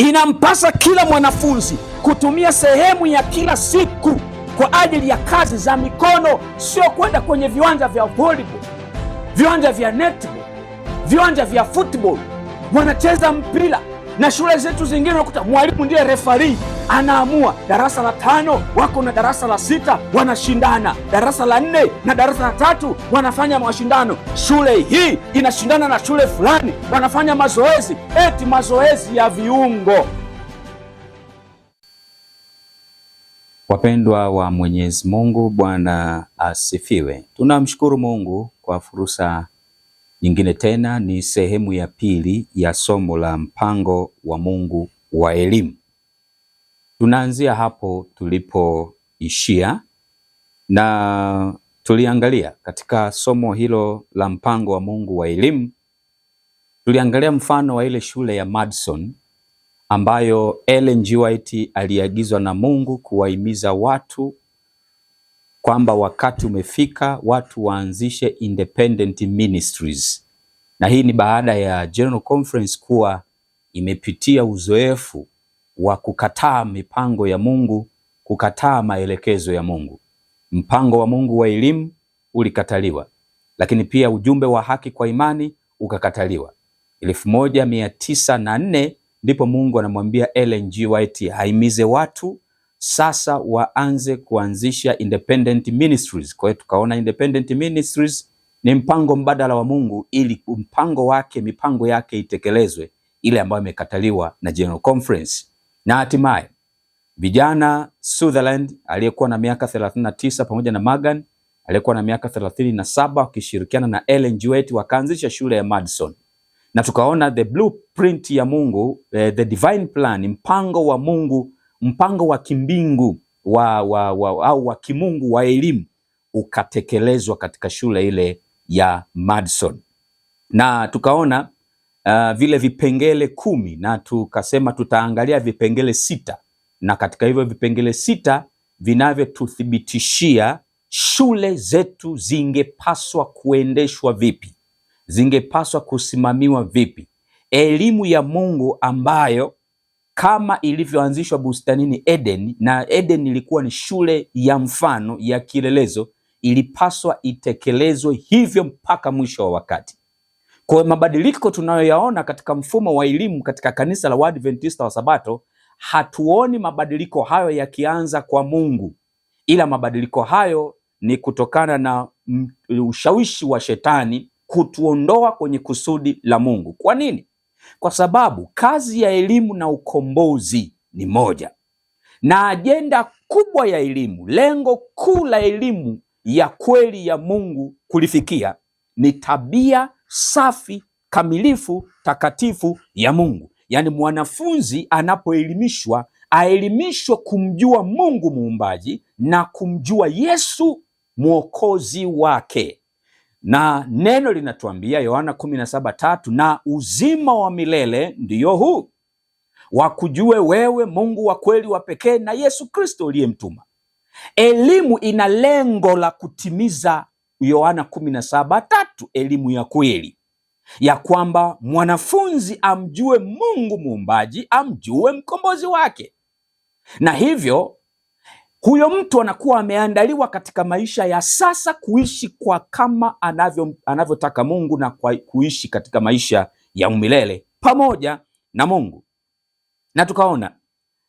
Inampasa kila mwanafunzi kutumia sehemu ya kila siku kwa ajili ya kazi za mikono, sio kwenda kwenye viwanja vya volleyball, viwanja vya netball, viwanja vya football, wanacheza mpira. Na shule zetu zingine unakuta mwalimu ndiye referee, anaamua darasa la 5 wako na darasa la 6 wanashindana, darasa la 4 na darasa la 3 wanafanya mashindano, shule hii inashindana na shule fulani, wanafanya mazoezi, eti mazoezi ya viungo. Wapendwa wa Mwenyezi Mungu, Bwana asifiwe. Tunamshukuru Mungu kwa fursa nyingine tena. Ni sehemu ya pili ya somo la mpango wa Mungu wa elimu. Tunaanzia hapo tulipoishia, na tuliangalia katika somo hilo la mpango wa Mungu wa elimu, tuliangalia mfano wa ile shule ya Madison ambayo Ellen G. White aliagizwa na Mungu kuwahimiza watu kwamba wakati umefika watu waanzishe independent ministries. Na hii ni baada ya General Conference kuwa imepitia uzoefu wa kukataa mipango ya Mungu, kukataa maelekezo ya Mungu. Mpango wa Mungu wa elimu ulikataliwa, lakini pia ujumbe wa haki kwa imani ukakataliwa. 1904 ndipo Mungu anamwambia Ellen G. White haimize watu sasa waanze kuanzisha independent ministries. Kwa hiyo tukaona independent ministries ni mpango mbadala wa Mungu, ili mipango yake itekelezwe, ile ambayo imekataliwa na General Conference. Na hatimaye vijana Sutherland aliyekuwa na miaka 39 pamoja na Magan aliyekuwa na miaka 37 wakishirikiana na Ellen G. White wakaanzisha shule ya Madison. Na tukaona the blueprint ya Mungu, the divine plan, mpango wa Mungu, mpango wa kimbingu au wa kimungu wa elimu ukatekelezwa katika shule ile ya Madison. Na tukaona vile vipengele 10, na tukasema tutaangalia vipengele 6, na katika hivyo vipengele 6 vinavyotuthibitishia shule zetu zingepaswa kuendeshwa vipi, zingepaswa kusimamiwa vipi. Elimu ya Mungu ambayo kama ilivyoanzishwa bustanini Eden, na Eden ilikuwa ni shule ya mfano ya kielelezo, ilipaswa itekelezwe hivyo mpaka mwisho wa wakati. Kwa mabadiliko tunayoyaona katika mfumo wa elimu katika kanisa la Waadventista wa Sabato, hatuoni mabadiliko hayo yakianza kwa Mungu, ila mabadiliko hayo ni kutokana na ushawishi wa shetani kutuondoa kwenye kusudi la Mungu. Kwa nini? Kwa sababu kazi ya elimu na ukombozi ni moja, na ajenda kubwa ya elimu, lengo kuu la elimu ya kweli ya Mungu kulifikia ni tabia safi, kamilifu, takatifu ya Mungu. Yaani mwanafunzi anapoelimishwa, aelimishwe kumjua Mungu muumbaji na kumjua Yesu mwokozi wake. Na neno linatuambia Yohana 17:3, na uzima wa milele ndiyo huu, wakujue wewe Mungu wa kweli wa pekee na Yesu Kristo uliyemtuma. Elimu ina lengo la kutimiza Yohana 17:3, elimu ya kweli ya kwamba mwanafunzi amjue Mungu muumbaji, amjue mkombozi wake. Na hivyo huyo mtu anakuwa ameandaliwa katika maisha ya sasa kuishi kwa kama anavyotaka Mungu, na kuishi katika maisha ya umilele pamoja na Mungu. Na tukaona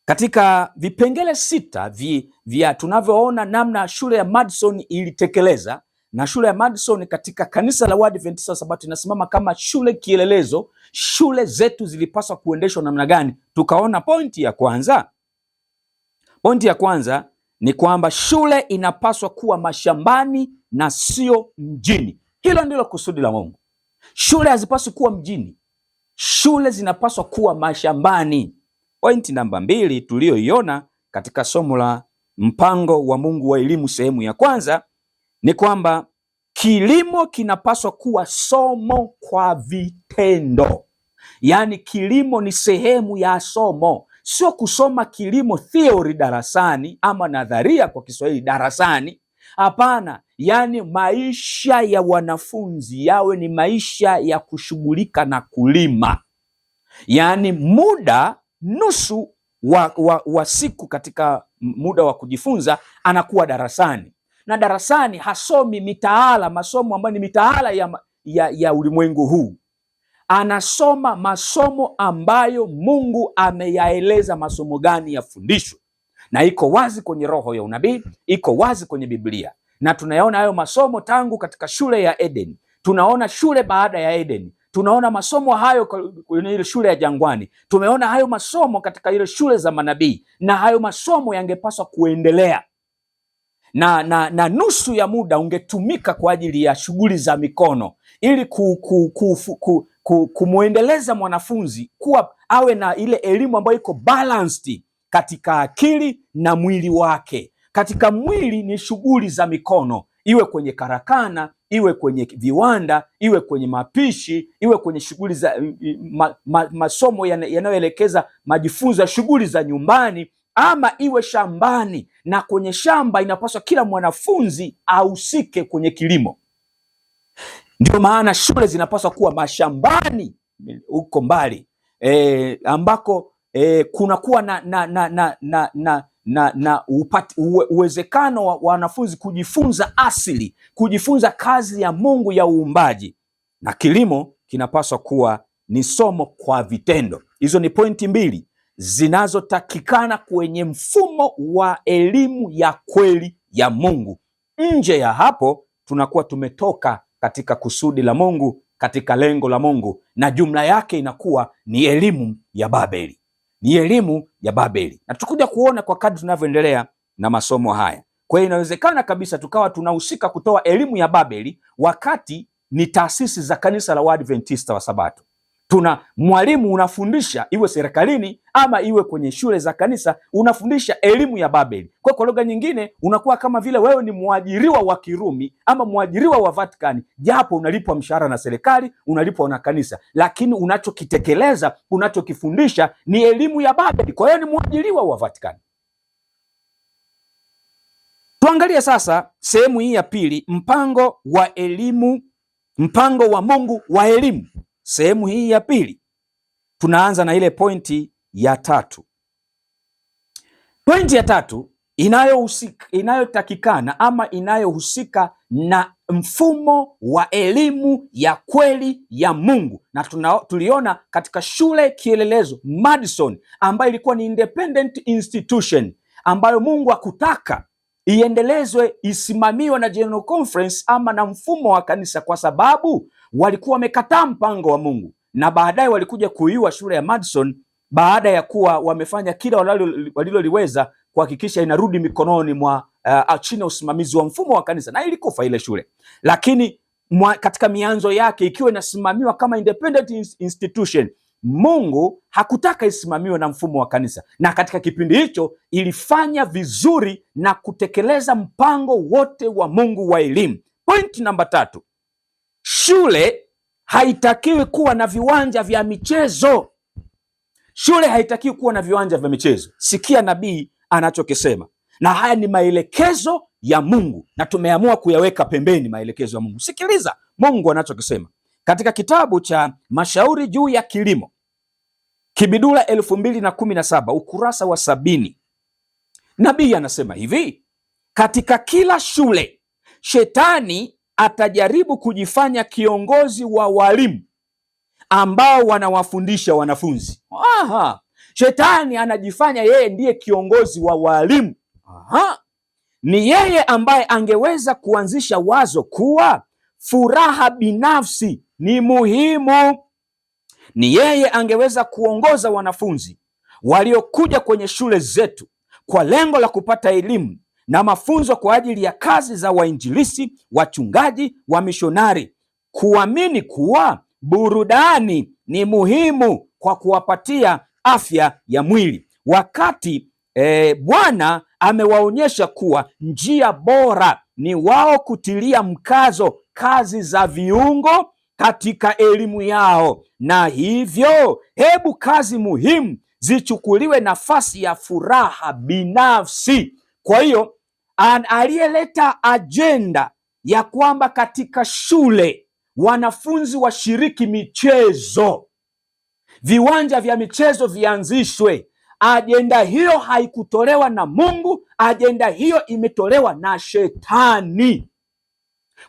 katika vipengele 6 vya tunavyoona namna shule ya Madison ilitekeleza, na shule ya Madison katika kanisa la Waadventista wa Sabato inasimama kama shule kielelezo. Shule zetu zilipaswa kuendeshwa namna gani? Tukaona pointi ya kwanza ni kwamba shule inapaswa kuwa mashambani na sio mjini. Hilo ndilo kusudi la Mungu. Shule hazipaswi kuwa mjini, shule zinapaswa kuwa mashambani. Pointi namba 2 tuliyoiona katika somo la mpango wa Mungu wa elimu sehemu ya kwanza ni kwamba kilimo kinapaswa kuwa somo kwa vitendo. Yaani kilimo ni sehemu ya somo, sio kusoma kilimo theory darasani ama nadharia kwa Kiswahili darasani. Hapana, yaani maisha ya wanafunzi yawe ni maisha ya kushughulika na kulima. Yaani muda nusu wa siku katika muda wa kujifunza anakuwa darasani, na darasani hasomi mitaala, masomo ambayo ni mitaala ya ulimwengu huu. Anasoma masomo ambayo Mungu ameyaeleza masomo gani yafundishwe, na iko wazi kwenye roho ya unabii, iko wazi kwenye Biblia, na tunayaona hayo masomo tangu katika shule ya Eden, tunaona shule baada ya Eden, tunaona masomo hayo kwenye ile shule ya jangwani, tumeona hayo masomo katika ile shule za manabii, na hayo masomo yangepaswa kuendelea na nusu ya muda ungetumika kwa ajili ya shughuli za mikono, ili kumwendeleza mwanafunzi kuwa awe na ile elimu ambayo iko balanced katika akili na mwili wake. Katika mwili ni shughuli za mikono, iwe kwenye karakana, iwe kwenye viwanda, iwe kwenye mapishi, iwe kwenye shughuli za masomo yanayoelekeza majifunzo ya shughuli za nyumbani, ama iwe shambani. Na kwenye shamba inapaswa kila mwanafunzi ahusike kwenye kilimo. Ndio maana shule zinapaswa kuwa mashambani huko mbali, ambako kunakuwa na uwezekano wa wanafunzi kujifunza asili, kujifunza kazi ya Mungu ya uumbaji. Na kilimo kinapaswa kuwa ni somo kwa vitendo. Hizo ni pointi mbili zinazotakikana kwenye mfumo wa elimu ya kweli ya Mungu. Nje ya hapo tunakuwa tumetoka katika kusudi la Mungu, katika lengo la Mungu, na jumla yake inakuwa ni elimu ya Babeli, ni elimu ya Babeli. Na tutakuja kuona kwa kadri tunavyoendelea na masomo haya. Kwa hiyo inawezekana kabisa tukawa tunahusika kutoa elimu ya Babeli wakati ni taasisi za kanisa la Waadventista wa Sabato. Tuna mwalimu unafundisha, iwe serikalini ama iwe kwenye shule za kanisa, unafundisha elimu ya Babeli. Kwa lugha nyingine, unakuwa kama vile wewe ni mwajiriwa wa Kirumi ama mwajiriwa wa Vatikani, japo unalipwa mshahara na serikali, unalipwa na kanisa, lakini unachokitekeleza, unachokifundisha ni elimu ya Babeli. Kwa hiyo ni mwajiriwa wa Vatikani. Tuangalie sasa sehemu hii ya pili, mpango wa elimu, mpango wa Mungu wa elimu. Sehemu hii ya pili tunaanza na ile pointi ya tatu. Pointi ya tatu inayotakikana ama inayohusika na mfumo wa elimu ya kweli ya Mungu, na tuliona katika shule kielelezo Madison, ambayo ilikuwa ni independent institution ambayo Mungu hakutaka iendelezwe, isimamiwe na General Conference ama na mfumo wa kanisa, kwa sababu walikuwa wamekataa mpango wa Mungu. Na baadaye walikuja kuiua shule ya Madison baada ya kuwa wamefanya kila waliloliweza kuhakikisha inarudi mikononi mwa chini ya usimamizi wa mfumo wa kanisa, na ilikufa ile shule. Lakini katika mianzo yake ikiwa inasimamiwa kama independent institution, Mungu hakutaka isimamiwe na mfumo wa kanisa, na katika kipindi hicho ilifanya vizuri na kutekeleza mpango wote wa Mungu wa elimu. Point namba 3, shule haitakiwi kuwa na viwanja vya michezo. Shule haitakiwi kuwa na viwanja vya michezo. Sikia nabii anachokisema, na haya ni maelekezo ya Mungu na tumeamua kuyaweka pembeni maelekezo ya Mungu. Sikiliza Mungu anachokisema katika kitabu cha Mashauri juu ya Kilimo, Kibidula 2017 ukurasa wa 70. Nabii anasema hivi: katika kila shule shetani atajaribu kujifanya kiongozi wa walimu ambao wanawafundisha wanafunzi. Shetani anajifanya yeye ndiye kiongozi wa walimu. Ni yeye ambaye angeweza kuanzisha wazo kuwa furaha binafsi ni muhimu. Ni yeye angeweza kuongoza wanafunzi waliokuja kwenye shule zetu kwa lengo la kupata elimu na mafunzo kwa ajili ya kazi za wainjilisi, wachungaji, wamishonari, kuamini kuwa burudani ni muhimu kwa kuwapatia afya ya mwili, wakati Bwana amewaonyesha kuwa njia bora ni wao kutilia mkazo kazi za viungo katika elimu yao, na hivyo hebu kazi muhimu zichukuliwe nafasi ya furaha binafsi. Kwa hiyo aliyeleta ajenda ya kwamba katika shule wanafunzi washiriki michezo viwanja vya michezo vianzishwe. Ajenda hiyo haikutolewa na Mungu, ajenda hiyo imetolewa na Shetani.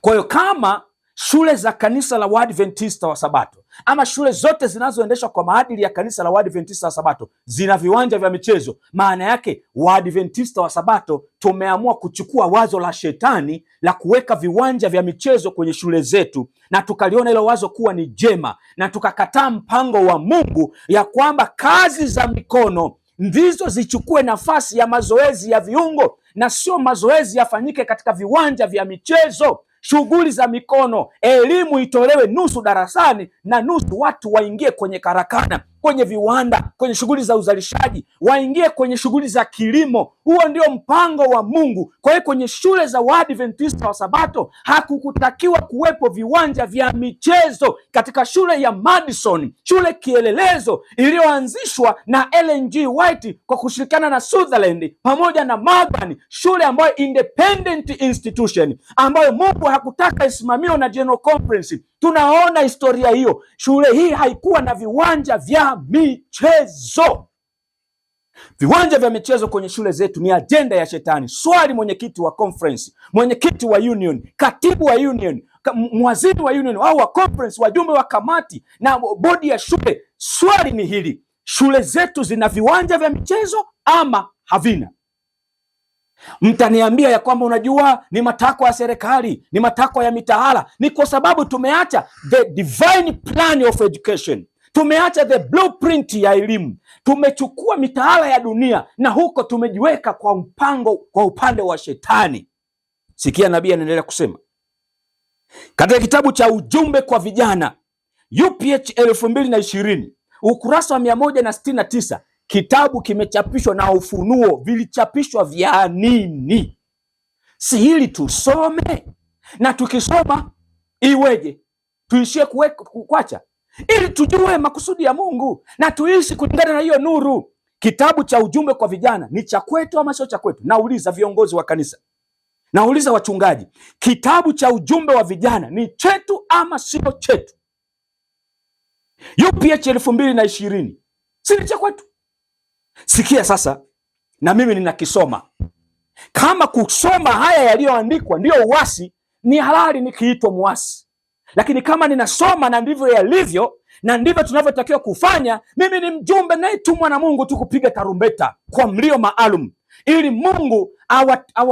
Kwa hiyo kama shule za kanisa la Waadventista wa Sabato ama shule zote zinazoendeshwa kwa maadili ya kanisa la Waadventista wa Sabato zina viwanja vya michezo, maana yake Waadventista wa Sabato tumeamua kuchukua wazo la Shetani la kuweka viwanja vya michezo kwenye shule zetu, na tukaliona hilo wazo kuwa ni jema, na tukakataa mpango wa Mungu ya kwamba kazi za mikono ndizo zichukue nafasi ya mazoezi ya viungo, na sio mazoezi yafanyike katika viwanja vya michezo. Shughuli za mikono, elimu itolewe nusu darasani na nusu watu waingie kwenye karakana, kwenye viwanda, kwenye shughuli za uzalishaji, waingie kwenye shughuli za kilimo. Huo ndio mpango wa Mungu. Kwa hiyo kwenye shule za Waadventista wa Sabato hakukutakiwa kuwepo viwanja vya michezo. Katika shule ya Madison, shule kielelezo iliyoanzishwa na Ellen G. White kwa kushirikiana na Sutherland pamoja na Morgan, shule ambayo independent institution ambayo Mungu hakutaka isimamiwe na General Conference. Tunaona historia hiyo. Shule hii haikuwa na viwanja vya michezo. Viwanja vya michezo kwenye shule zetu ni ajenda ya Shetani. Swali mwenyekiti wa conference, mwenyekiti wa union, katibu wa union, mwaziri wa union au wa conference, wajumbe wa kamati na bodi ya shule, swali ni hili: shule zetu zina viwanja vya michezo ama havina? Mtaniambia ya kwamba unajua ni matakwa ya serikali, ni matakwa ya mitaala. Ni kwa sababu tumeacha the divine plan of education, tumeacha the blueprint ya elimu, tumechukua mitaala ya dunia na huko tumejiweka kwa mpango kwa upande wa Shetani. Sikia nabii anaendelea kusema katika kitabu cha ujumbe kwa vijana UPH 2020 ukurasa wa 169. Kitabu kimechapishwa na Ufunuo. Vilichapishwa vya nini? Si hili tusome, na tukisoma iweje? Tuishie kuacha? Ili tujue makusudi ya Mungu na tuishi kulingana na hiyo nuru. Kitabu cha ujumbe kwa vijana ni cha kwetu ama sio cha kwetu? Nauliza viongozi wa kanisa, nauliza wachungaji, kitabu cha ujumbe wa vijana ni chetu ama sio chetu? UPH 2020 si ni cha kwetu? Sikia sasa, na mimi ninakisoma. Kama kusoma haya yaliyoandikwa ndio uasi, ni halali nikiitwa muasi. Lakini kama ninasoma na ndivyo yalivyo na ndivyo tunavyotakiwa kufanya, mimi ni mjumbe nayetumwa na Mungu tu kupiga tarumbeta kwa mlio maalum, ili Mungu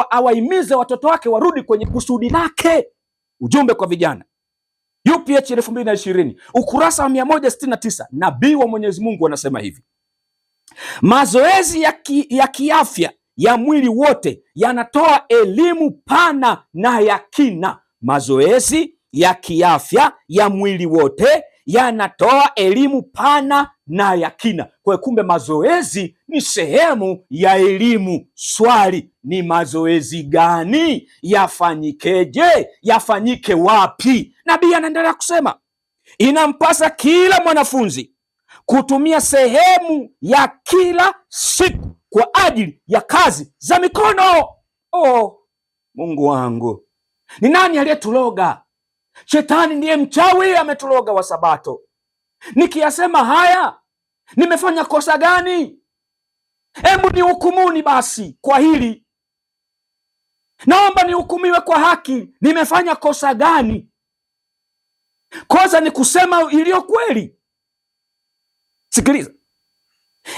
awahimize watoto wake warudi kwenye kusudi lake. Ujumbe kwa vijana UPH 2020 ukurasa wa 169, nabii wa Mwenyezi Mungu anasema hivi: mazoezi ya kiafya ya mwili wote yanatoa elimu pana na ya kina. Mazoezi ya kiafya ya mwili wote yanatoa elimu pana na ya kina. Kwa kumbe mazoezi ni sehemu ya elimu. Swali ni mazoezi gani? Yafanyikeje? Yafanyike wapi? Nabii anaendelea kusema inampasa kila mwanafunzi kutumia sehemu ya kila siku kwa ajili ya kazi za mikono. Oh, Mungu wangu, ni nani aliyetuloga? Shetani ndiye mchawi, ametuloga wa Sabato. Nikiyasema haya, nimefanya kosa gani? Hebu nihukumuni basi kwa hili. Naomba nihukumiwe kwa haki. Nimefanya kosa gani? Kosa ni kusema iliyo kweli. Sikiliza,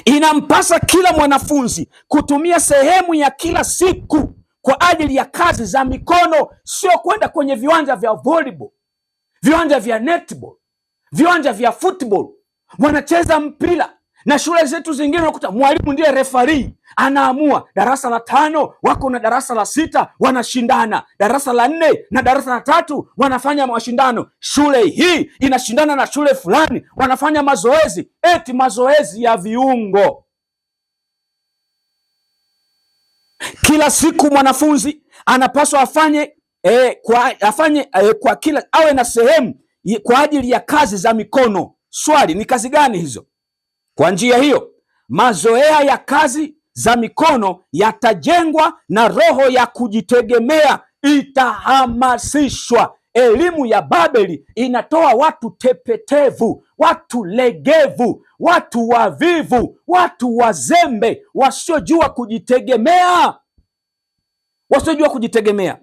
inampasa kila mwanafunzi kutumia sehemu ya kila siku kwa ajili ya kazi za mikono, sio kwenda kwenye viwanja vya volleyball, viwanja vya netball, viwanja vya football. Wanacheza mpira, na shule zetu zingine unakuta mwalimu ndiye referee, anaamua. Darasa la 5 wako na darasa la 6 wanashindana, darasa la 4 na darasa la 3 wanafanya mashindano. Shule hii inashindana na shule fulani, wanafanya mazoezi, eti mazoezi ya viungo. Kila siku mwanafunzi anapaswa afanye kwa kila awe na sehemu kwa ajili ya kazi za mikono. Swali ni kazi gani hizo? Kwa njia hiyo, mazoea ya kazi za mikono yatajengwa na roho ya kujitegemea itahamasishwa elimu ya Babeli inatoa watu tepetevu, watu legevu, watu wavivu, watu wazembe, wasiojua kujitegemea, wasiojua kujitegemea.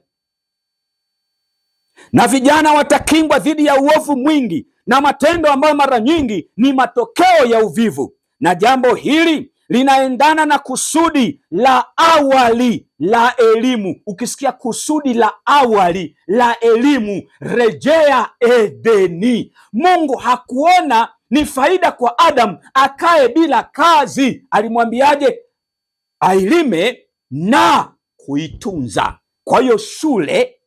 Na vijana watakingwa dhidi ya uovu mwingi na matendo ambayo mara nyingi ni matokeo ya uvivu. Na jambo hili linaendana na kusudi la awali la elimu. Ukisikia kusudi la awali la elimu, rejea Edeni. Mungu hakuona ni faida kwa Adam akae bila kazi. Alimwambiaje? Ailime na kuitunza. Kwa hiyo shule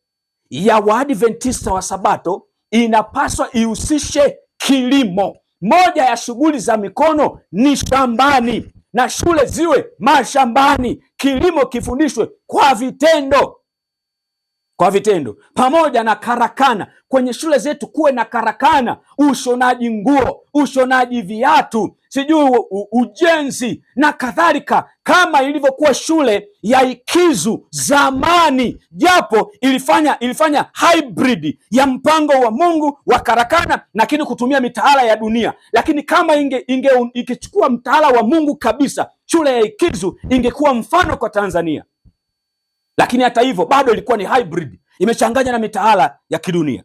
ya Waadventista wa Sabato inapaswa ihusishe kilimo. Moja ya shughuli za mikono ni shambani, na shule ziwe mashambani. Kilimo kifundishwe kwa vitendo, kwa vitendo, pamoja na karakana. Kwenye shule zetu kuwe na karakana, ushonaji nguo, ushonaji viatu, sijui ujenzi na kadhalika, kama ilivyokuwa shule ya Ikizu zamani, japo ilifanya hybrid ya mpango wa Mungu wa karakana, lakini kutumia mitaala ya dunia. Lakini kama ikichukua mtaala wa Mungu kabisa, shule ya Ikizu ingekuwa mfano kwa Tanzania. Lakini hata hivyo bado ilikuwa ni hybrid, imechanganya na mitaala ya kidunia.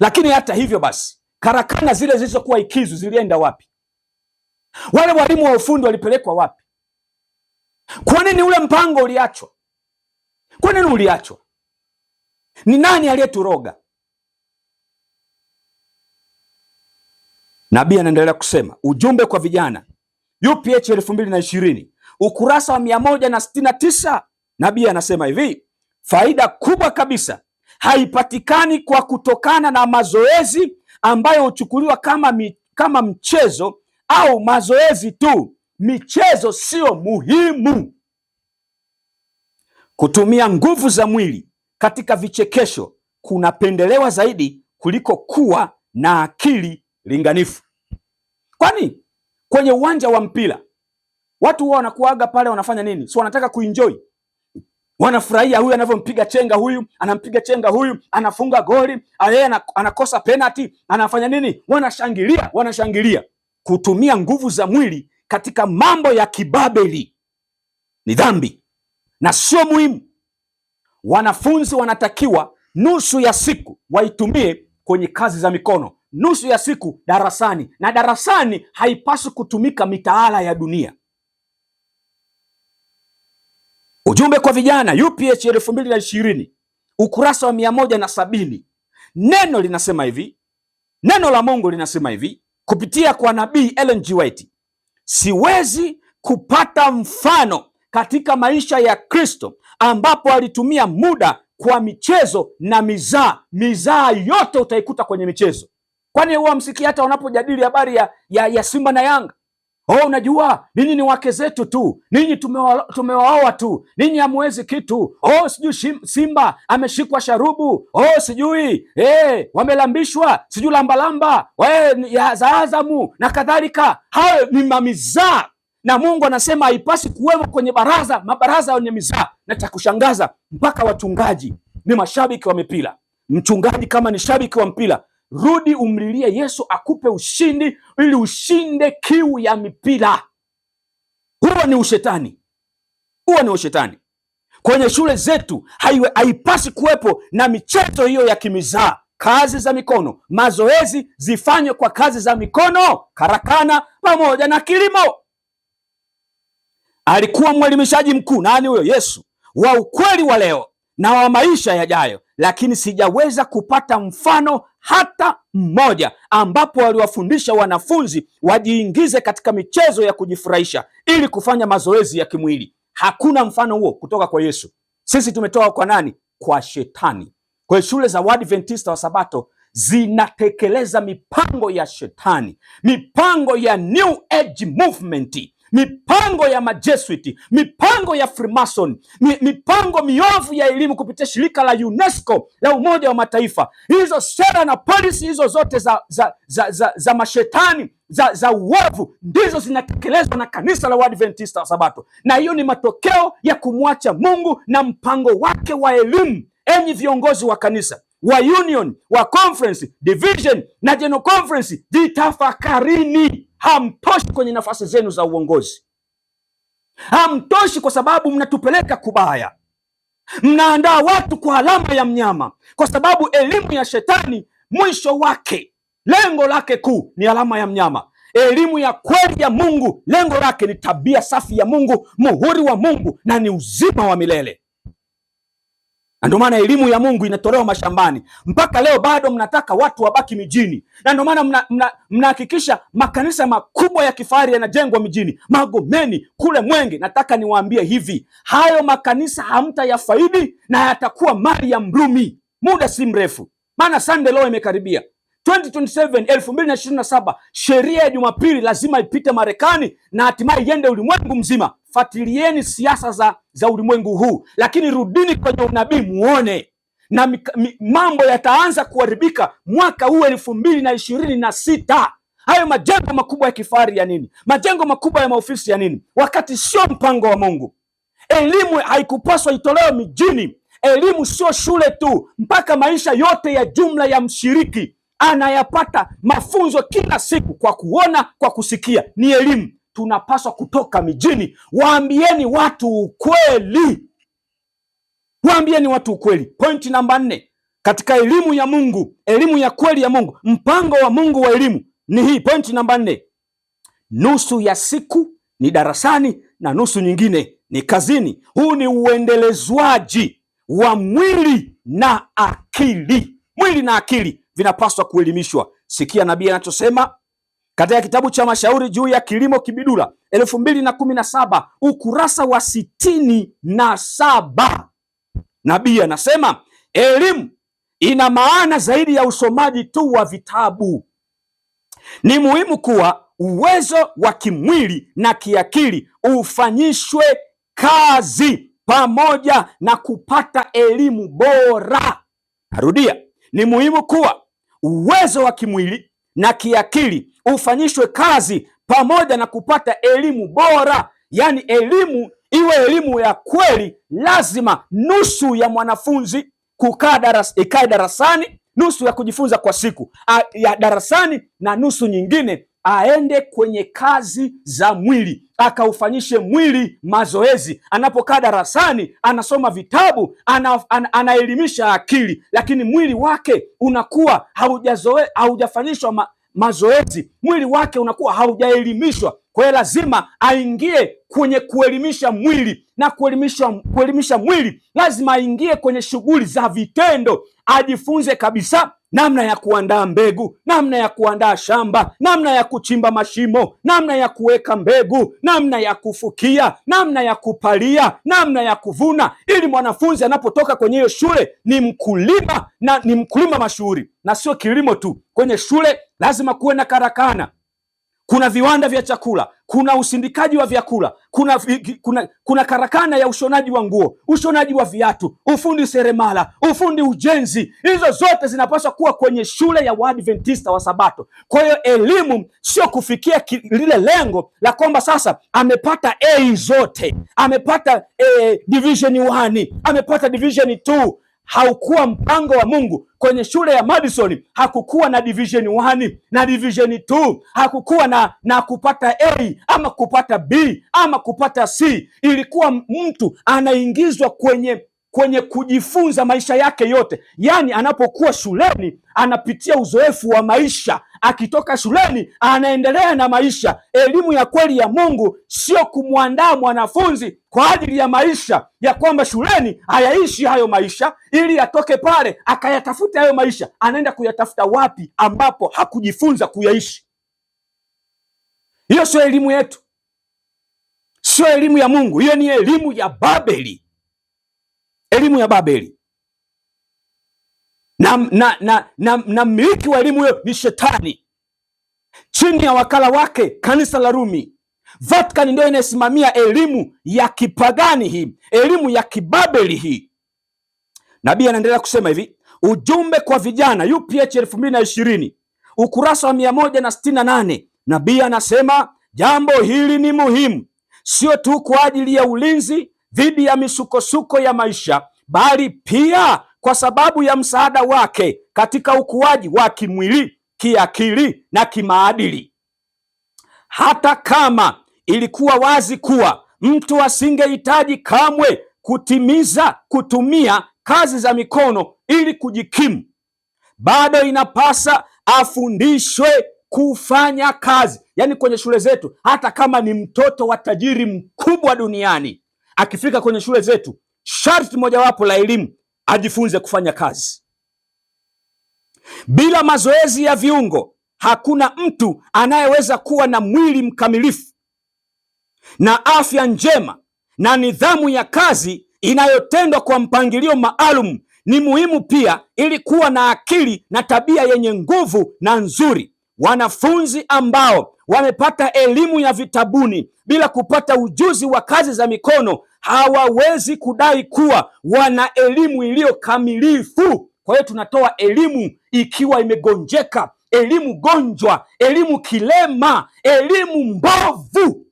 Lakini hata hivyo basi, karakana zile zilizokuwa Ikizu zilienda wapi? Wale walimu wa ufundi walipelekwa wapi? Kwa nini ule mpango uliachwa? Kwa nini uliachwa? Ni nani aliyeturoga? Nabii anaendelea kusema, ujumbe kwa vijana, UPH 2020 ukurasa wa 169. Nabii anasema hivi, faida kubwa kabisa haipatikani kwa kutokana na mazoezi ambayo huchukuliwa kama mchezo au mazoezi tu. Michezo sio muhimu. Kutumia nguvu za mwili katika vichekesho kunapendelewa zaidi kuliko kuwa na akili linganifu. Kwani kwenye uwanja wa mpira watu huwa wanakuaga pale wanafanya nini? Si wanataka kuenjoy. Wanafurahia, huyu anavyompiga chenga huyu, anampiga chenga huyu, anafunga goli, yeye anakosa penalty, anafanya nini? Wanashangilia. Kutumia nguvu za mwili katika mambo ya kibabeli ni dhambi na sio muhimu. Wanafunzi wanatakiwa nusu ya siku waitumie kwenye kazi za mikono, nusu ya siku darasani, na darasani haipaswi kutumika mitaala ya dunia. Ujumbe kwa vijana, UPH 2020 ukurasa wa 170. Neno linasema hivi, neno la Mungu linasema hivi kupitia kwa nabii Ellen G. White, siwezi kupata mfano katika maisha ya Kristo ambapo alitumia muda kwa michezo na mizaa. Mizaa yote utaikuta kwenye michezo. Kwani huwa msiki hata wanapojadili habari ya Simba na Yanga? Unajua ninyi ni wake zetu tu, ninyi tumewaoa tu, ninyi hamuwezi kitu. Sijui Simba ameshikwa sharubu, sijui wamelambishwa, sijui lambalamba za Azamu na kadhalika. Hayo ni mamizaa, na Mungu anasema haipasi kuwemo kwenye mabaraza yenye mizaa. Na cha kushangaza, mpaka wachungaji ni mashabiki wa mipira. Mchungaji kama ni shabiki wa mpira, rudi umlilie Yesu akupe ushindi ili ushinde kiu ya mipira. Huo ni ushetani. Huo ni ushetani. Kwenye shule zetu haipasi kuwepo na michezo hiyo ya kimizaa. Kazi za mikono, mazoezi zifanywe kwa kazi za mikono, karakana pamoja na kilimo. Alikuwa mwelimishaji mkuu, nani huyo? Yesu, wa ukweli wa leo na wa maisha yajayo, lakini sijaweza kupata mfano hata mmoja ambapo waliwafundisha wanafunzi wajiingize katika michezo ya kujifurahisha ili kufanya mazoezi ya kimwili. Hakuna mfano huo kutoka kwa Yesu. Sisi tumetoka kwa nani? Kwa Shetani. Kwa shule za Waadventista wa Sabato zinatekeleza mipango ya Shetani, mipango ya New Age Movement, mipango ya Majesuiti, mipango ya Freemason, mipango miovu ya elimu kupitia shirika la UNESCO la Umoja wa Mataifa. Hizo sera na polisi hizo zote za mashetani za uovu ndizo zinatekelezwa na kanisa la Waadventista wa Sabato, na hiyo ni matokeo ya kumwacha Mungu na mpango wake wa elimu. Enyi viongozi wa kanisa, wa union, wa conference, division na general conference, jitafakarini. Hamtoshi kwenye nafasi zenu za uongozi. Hamtoshi kwa sababu mnatupeleka kubaya. Mnaandaa watu kwa alama ya mnyama, kwa sababu elimu ya shetani mwisho wake, lengo lake kuu ni alama ya mnyama. Elimu ya kweli ya Mungu, lengo lake ni tabia safi ya Mungu, muhuri wa Mungu, na ni uzima wa milele. Na ndio maana elimu ya Mungu inatolewa mashambani. Mpaka leo bado mnataka watu wabaki mijini, na ndio maana mnahakikisha makanisa makubwa ya kifahari yanajengwa mijini, Magomeni kule Mwenge. Nataka niwaambie hivi, hayo makanisa hamtayafaidi na yatakuwa mali ya Mrumi muda si mrefu, maana Sunday law imekaribia. 2027 sheria ya Jumapili lazima ipite Marekani na hatimaye iende ulimwengu mzima. Fuatilieni siasa za ulimwengu huu, lakini rudini kwenye unabii muone, na mambo yataanza kuharibika mwaka huu 2026. Hayo majengo makubwa ya kifahari ya nini? Majengo makubwa ya maofisi ya nini, wakati sio mpango wa Mungu? Elimu haikupaswa itolewe mijini. Elimu sio shule tu, mpaka maisha yote ya jumla ya mshiriki anayapata mafunzo kila siku, kwa kuona, kwa kusikia, ni elimu. Tunapaswa kutoka mijini. Waambieni watu ukweli, waambieni watu ukweli. Pointi namba 4 katika elimu ya Mungu, elimu ya kweli ya Mungu, mpango wa Mungu wa elimu ni hii. Pointi namba 4, nusu ya siku ni darasani na nusu nyingine ni kazini. Huu ni uendelezwaji wa mwili na akili. Mwili na akili vinapaswa kuelimishwa. Sikia nabii anachosema katika kitabu cha Mashauri juu ya kilimo Kibidula 2017 ukurasa wa 67. Nabii anasema elimu ina maana zaidi ya usomaji tu wa vitabu. Ni muhimu kuwa uwezo wa kimwili na kiakili ufanyishwe kazi pamoja na kupata elimu bora. Narudia, ni muhimu kuwa uwezo wa kimwili na kiakili ufanyishwe kazi pamoja na kupata elimu bora. Yaani elimu iwe elimu ya kweli, lazima nusu ya mwanafunzi ikae darasani, nusu ya kujifunza kwa siku ya darasani, na nusu nyingine aende kwenye kazi za mwili, akaufanyishe mwili mazoezi. Anapokaa darasani anasoma vitabu, anaelimisha akili, lakini mwili wake unakuwa haujafanyishwa mazoezi, mwili wake unakuwa haujaelimishwa. Kwa hiyo lazima aingie kwenye kuelimisha mwili, na kuelimisha mwili lazima aingie kwenye shughuli za vitendo, ajifunze kabisa namna ya kuandaa mbegu, namna ya kuandaa shamba, namna ya kuchimba mashimo, namna ya kuweka mbegu, namna ya kufukia, namna ya kupalia, namna ya kuvuna, ili mwanafunzi anapotoka kwenye hiyo shule ni mkulima, na ni mkulima mashuhuri. Na sio kilimo tu, kwenye shule lazima kuwe na karakana, kuna viwanda vya chakula, kuna usindikaji wa vyakula, kuna karakana ya ushonaji wa nguo, ushonaji wa viatu, ufundi seremala, ufundi ujenzi. Hizo zote zinapaswa kuwa kwenye shule ya Waadventista wa Sabato. Kwa hiyo elimu sio kufikia lile lengo la kwamba sasa amepata A zote, amepata division 1, amepata division 2. Haukuwa mpango wa Mungu. Kwenye shule ya Madison hakukuwa na division 1 na division 2, hakukuwa na kupata A ama kupata B ama kupata C. Ilikuwa mtu anaingizwa kwenye kujifunza maisha yake yote. Yaani anapokuwa shuleni anapitia uzoefu wa maisha, akitoka shuleni anaendelea na maisha. Elimu ya kweli ya Mungu sio kumwandaa mwanafunzi kwa ajili ya maisha ya kwamba shuleni hayaishi hayo maisha ili atoke pale akayatafuta hayo maisha. Anaenda kuyatafuta wapi ambapo hakujifunza kuyaishi? Hiyo sio elimu yetu, sio elimu ya Mungu. Hiyo ni elimu ya Babeli, elimu ya Babeli. Na mmiliki wa elimu hiyo ni Shetani, chini ya wakala wake kanisa la Rumi. Vatican ndio inasimamia elimu ya kipagani hii, elimu ya kibabeli hii. Nabii anaendelea kusema hivi, ujumbe kwa vijana, UPH 2020 ukurasa wa 168. Nabii anasema jambo hili ni muhimu, sio tu kwa ajili ya ulinzi dhidi ya misukosuko ya maisha, bali pia kwa sababu ya msaada wake katika ukuaji wa kimwili, kiakili na kimaadili. Hata kama ilikuwa wazi kuwa mtu asingehitaji kamwe kutumia kazi za mikono ili kujikimu, bado inapasa afundishwe kufanya kazi. Yaani kwenye shule zetu, hata kama ni mtoto wa tajiri mkubwa duniani, akifika kwenye shule zetu, sharti mojawapo la elimu ajifunze kufanya kazi. Bila mazoezi ya viungo, hakuna mtu anayeweza kuwa na mwili mkamilifu na afya njema, na nidhamu ya kazi inayotendwa kwa mpangilio maalum ni muhimu pia ili kuwa na akili na tabia yenye nguvu na nzuri. Wanafunzi ambao wamepata elimu ya vitabuni bila kupata ujuzi wa kazi za mikono hawawezi kudai kuwa wana elimu iliyo kamilifu. Kwa hiyo tunatoa elimu ikiwa imegonjeka, elimu gonjwa, elimu kilema, elimu mbovu,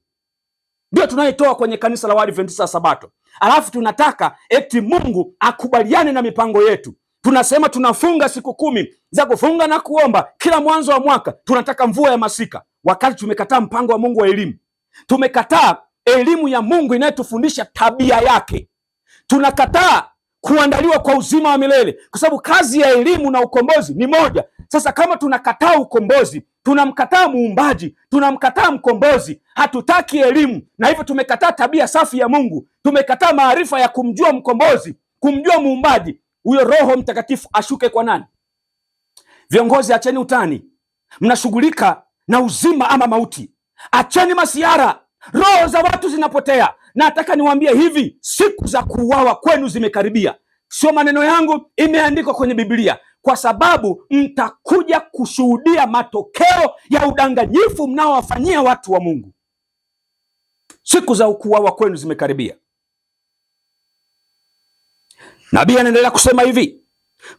ndio tunaitoa kwenye kanisa la Waadventista wa Sabato. Alafu tunataka eti Mungu akubaliane na mipango yetu. Tunasema tunafunga siku 10 za kufunga na kuomba kila mwanzo wa mwaka, tunataka mvua ya masika, wakati tumekataa mpango wa Mungu wa elimu. Tumekataa elimu ya Mungu inayotufundisha tabia yake. Tunakataa kuandaliwa kwa uzima wa milele, kwa sababu kazi ya elimu na ukombozi ni moja. Sasa kama tunakataa ukombozi, tunamkataa muumbaji, tunamkataa mkombozi, hatutaki elimu, na hivyo tumekataa tabia safi ya Mungu, tumekataa maarifa ya kumjua mkombozi, kumjua muumbaji. Huyo Roho Mtakatifu ashuke kwa nani? Viongozi, acheni utani, mnashughulika na uzima ama mauti. Acheni masiara, roho za watu zinapotea. Nataka niwaambie hivi, siku za kuuawa kwenu zimekaribia. Sio maneno yangu, imeandikwa kwenye Biblia, kwa sababu mtakuja kushuhudia matokeo ya udanganyifu mnaowafanyia watu wa Mungu. Siku za kuuawa kwenu zimekaribia. Nabii anaendelea kusema hivi,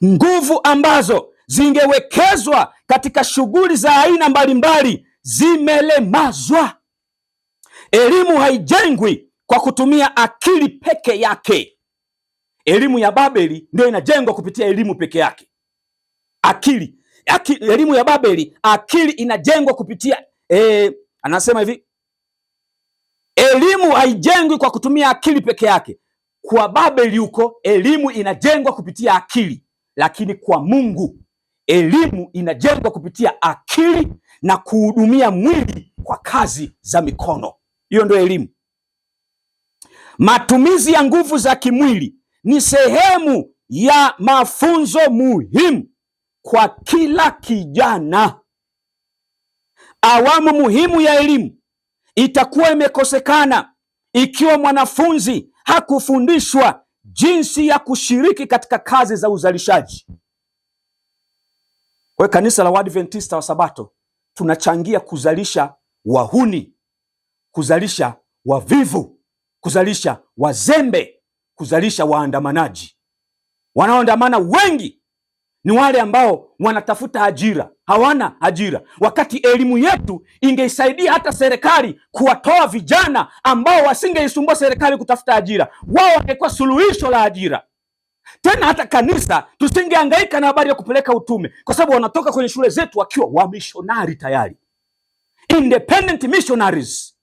nguvu ambazo zingewekezwa katika shughuli za aina mbalimbali zimelemazwa. Elimu haijengwi kwa kutumia akili peke yake. Elimu ya Babeli ndio inajengwa kupitia elimu peke yake. Elimu ya Babeli, akili inajengwa kupitia anasema hivi, elimu haijengwi kwa kutumia akili peke yake. Kwa Babeli huko elimu inajengwa kupitia akili, lakini kwa Mungu elimu inajengwa kupitia akili na kuhudumia mwili kwa kazi za mikono. Hiyo ndio elimu. Matumizi ya nguvu za kimwili ni sehemu ya mafunzo muhimu kwa kila kijana. Awamu muhimu ya elimu itakuwa imekosekana ikiwa mwanafunzi hakufundishwa jinsi ya kushiriki katika kazi za uzalishaji. Kwa kanisa la Waadventista wa Sabato tunachangia kuzalisha wahuni, kuzalisha wavivu, kuzalisha wazembe, kuzalisha waandamanaji. Wanaoandamana wengi ni wale ambao wanatafuta ajira, hawana ajira. Wakati elimu yetu ingeisaidia hata serikali kuwatoa vijana ambao wasingeisumbua serikali kutafuta ajira, wao wangekuwa suluhisho la ajira. Tena hata kanisa tusingehangaika na habari ya kupeleka utume, kwa sababu wanatoka kwenye shule zetu wakiwa wamishonari tayari, independent missionaries.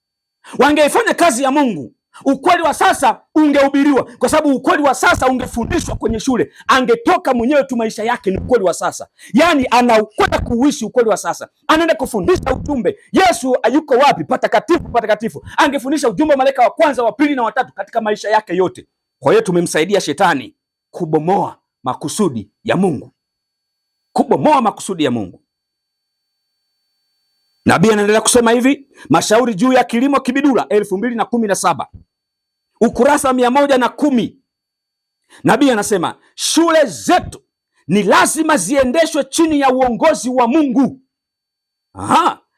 Wangeifanya kazi ya Mungu, ukweli wa sasa ungehubiriwa, kwa sababu ukweli wa sasa ungefundishwa kwenye shule. Angetoka mwenyewe tu, maisha yake ni ukweli wa sasa, yani anakwenda kuishi ukweli wa sasa, anaenda kufundisha ujumbe. Yesu yuko wapi? Patakatifu, patakatifu. Angefundisha ujumbe malaika wa kwanza, wa pili na watatu katika maisha yake yote. Kwa hiyo tumemsaidia shetani kubomoa makusudi ya Mungu, kubomoa makusudi ya Mungu. Nabii anaendelea kusema hivi, mashauri juu ya kilimo kibidula 2017 ukurasa 110. Nabii anasema shule zetu ni lazima ziendeshwe chini ya uongozi wa Mungu.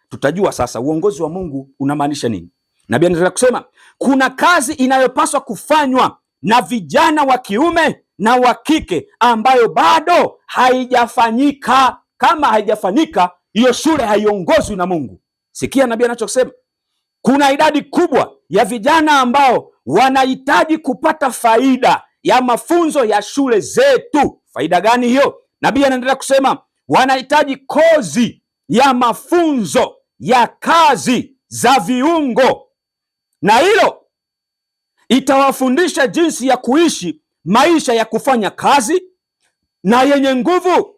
Tutajua sasa uongozi wa Mungu unamaanisha nini. Nabii anaendelea kusema kuna kazi inayopaswa kufanywa na vijana wa kiume na wa kike ambayo bado haijafanyika. Kama haijafanyika, hiyo shule haiongozwi na Mungu. Sikia nabii anachosema, kuna idadi kubwa ya vijana ambao wanahitaji kupata faida ya mafunzo ya shule zetu. Faida gani hiyo? Nabii anaendelea kusema wanahitaji kozi ya mafunzo ya kazi za viungo, na hilo itawafundisha jinsi ya kuishi maisha ya kufanya kazi na yenye nguvu.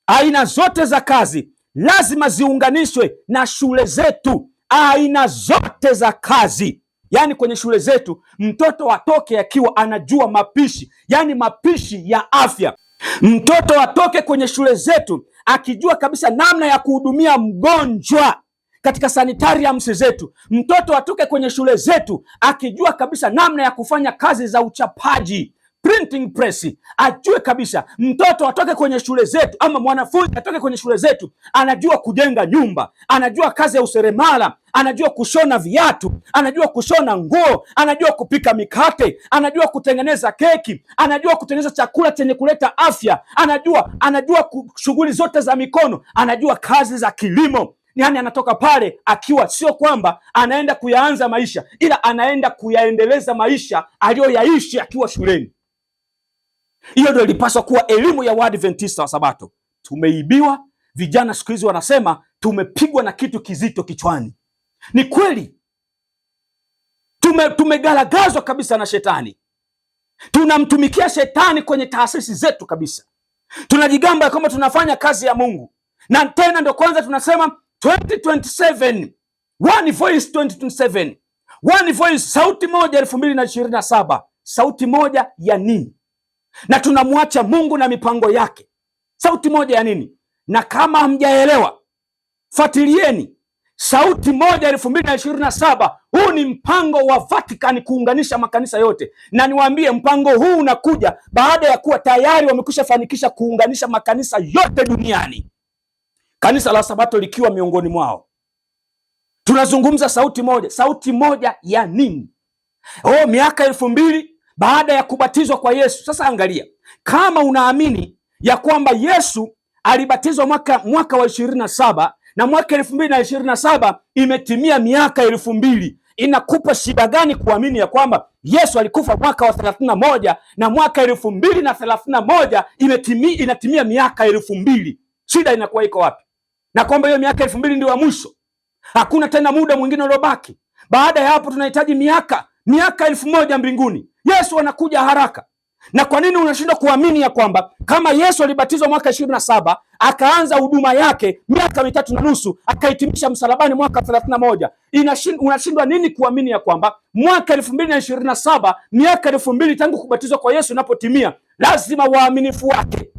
Aina zote za kazi lazima ziunganishwe na shule zetu. Aina zote za kazi, yaani kwenye shule zetu mtoto atoke akiwa anajua mapishi, yaani mapishi ya afya. Mtoto atoke kwenye shule zetu akijua kabisa namna ya kuhudumia mgonjwa katika sanitariums zetu. Mtoto atoke kwenye shule zetu akijua kabisa namna ya kufanya kazi za uchapaji, printing press, ajue kabisa. Mtoto atoke kwenye shule zetu, ama mwanafunzi atoke kwenye shule zetu anajua kujenga nyumba, anajua kazi ya useremala, anajua kushona viatu, anajua kushona nguo, anajua kupika mikate, anajua kutengeneza keki, anajua kutengeneza chakula chenye kuleta afya, anajua shughuli zote za mikono, anajua kazi za kilimo. Yani anatoka pale akiwa sio kwamba anaenda kuyaanza maisha, ila anaenda kuyaendeleza maisha aliyoyaishi akiwa shuleni. Hiyo ndio ilipaswa kuwa elimu ya Waadventista wa Sabato. Tumeibiwa. Vijana siku hizi wanasema tumepigwa na kitu kizito kichwani. Ni kweli, tumegaragazwa kabisa na shetani. Tunamtumikia shetani kwenye taasisi zetu kabisa. Tunajigamba kama tunafanya kazi ya Mungu, na tena ndio kwanza tunasema 2027 One Voice 2027 One Voice, sauti moja 2027. Sauti moja ya nini? Na tunamwacha Mungu na mipango yake. Sauti moja ya nini? Na kama hamjaelewa, fuatilieni sauti moja 2027. Huu ni mpango wa Vatican kuunganisha makanisa yote, na niwaambie mpango huu unakuja baada ya kuwa tayari wamekwisha fanikisha kuunganisha makanisa yote duniani, kanisa la Sabato likiwa miongoni mwao. Tunazungumza sauti moja. Sauti moja ya nini? Miaka 2000 baada ya kubatizwa kwa Yesu. Sasa angalia, kama unaamini ya kwamba Yesu alibatizwa mwaka wa 27 na mwaka 2027 imetimia miaka 2000, inakupa shida gani kuamini ya kwamba Yesu alikufa mwaka wa 31 na mwaka 2031 inatimia miaka 2000? Shida inakuwa iko wapi? Na kwamba hiyo miaka 2000 ndio wa mwisho, hakuna tena muda mwingine uliobaki. Baada ya hapo tunahitaji miaka 1000 mbinguni. Yesu anakuja haraka. Na kwa nini unashindwa kuamini ya kwamba kama Yesu alibatizwa mwaka 27 akaanza huduma yake miaka 3.5 akahitimisha msalabani mwaka 31, unashindwa nini kuamini ya kwamba mwaka 2027 miaka 2000 tangu kubatizwa kwa Yesu inapotimia, lazima waaminifu wake,